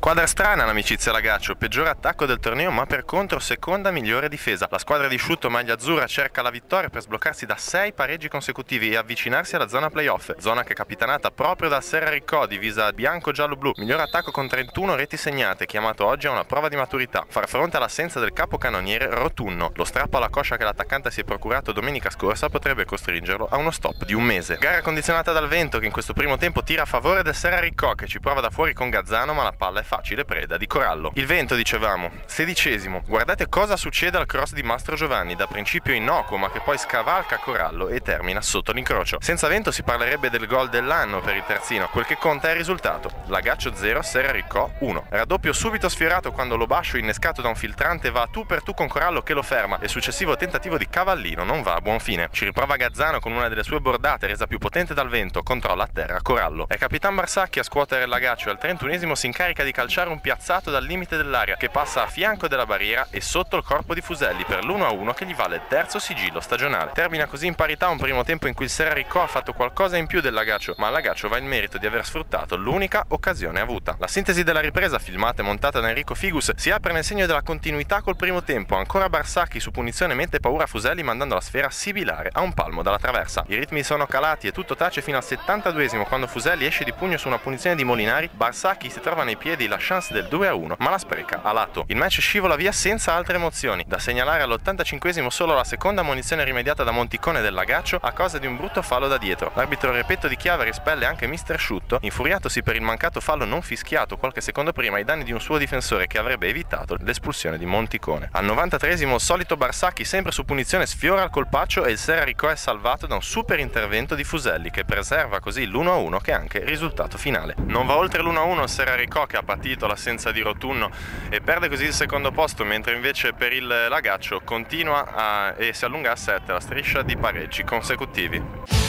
Squadra strana l'amicizia Lagaccio, peggiore attacco del torneo ma per contro seconda migliore difesa. La squadra di Sciutto maglia azzurra cerca la vittoria per sbloccarsi da 6 pareggi consecutivi e avvicinarsi alla zona playoff, zona che è capitanata proprio da Serra Riccò, divisa bianco-giallo-blu. Miglior attacco con 31 reti segnate, chiamato oggi a una prova di maturità. Far fronte all'assenza del capocannoniere Rotunno. Lo strappo alla coscia che l'attaccante si è procurato domenica scorsa potrebbe costringerlo a uno stop di un mese. Gara condizionata dal vento che in questo primo tempo tira a favore del Serra Riccò, che ci prova da fuori con Gazzano, ma la palla è facile preda di Corallo. Il vento, dicevamo, 16°. Guardate cosa succede al cross di Mastro Giovanni, da principio innocuo ma che poi scavalca Corallo e termina sotto l'incrocio. Senza vento si parlerebbe del gol dell'anno per il terzino, quel che conta è il risultato. Lagaccio 0, Serra Riccò 1. Raddoppio subito sfiorato quando Lobascio, innescato da un filtrante, va a tu per tu con Corallo che lo ferma e successivo tentativo di Cavallino non va a buon fine. Ci riprova Gazzano con una delle sue bordate resa più potente dal vento, controlla a terra Corallo. È Capitan Barsacchi a scuotere il Lagaccio e al 31° si incarica di calciare un piazzato dal limite dell'area che passa a fianco della barriera e sotto il corpo di Fuselli per l'1-1 che gli vale il terzo sigillo stagionale. Termina così in parità un primo tempo in cui il Serra Riccò ha fatto qualcosa in più del Lagaccio, ma al Lagaccio va il merito di aver sfruttato l'unica occasione avuta. La sintesi della ripresa, filmata e montata da Enrico Figus, si apre nel segno della continuità col primo tempo. Ancora Barsacchi su punizione mette paura a Fuselli mandando la sfera sibilare a un palmo dalla traversa. I ritmi sono calati e tutto tace fino al 72° quando Fuselli esce di pugno su una punizione di Molinari. Barsacchi si trova nei piedi la chance del 2-1 ma la spreca a lato. Il match scivola via senza altre emozioni. Da segnalare all'85° solo la seconda munizione rimediata da Monticone del Lagaccio a causa di un brutto fallo da dietro. L'arbitro Repetto di Chiave rispelle anche Mister Sciutto, infuriatosi per il mancato fallo non fischiato qualche secondo prima ai danni di un suo difensore che avrebbe evitato l'espulsione di Monticone. Al 93° il solito Barsacchi, sempre su punizione, sfiora il colpaccio e il Serra Riccò è salvato da un super intervento di Fuselli che preserva così l'1-1 che è anche il risultato finale. Non va oltre l'1-1 il Serra Riccò che ha patito l'assenza di Rotunno e perde così il secondo posto, mentre invece per il Lagaccio continua e si allunga a 7 la striscia di pareggi consecutivi.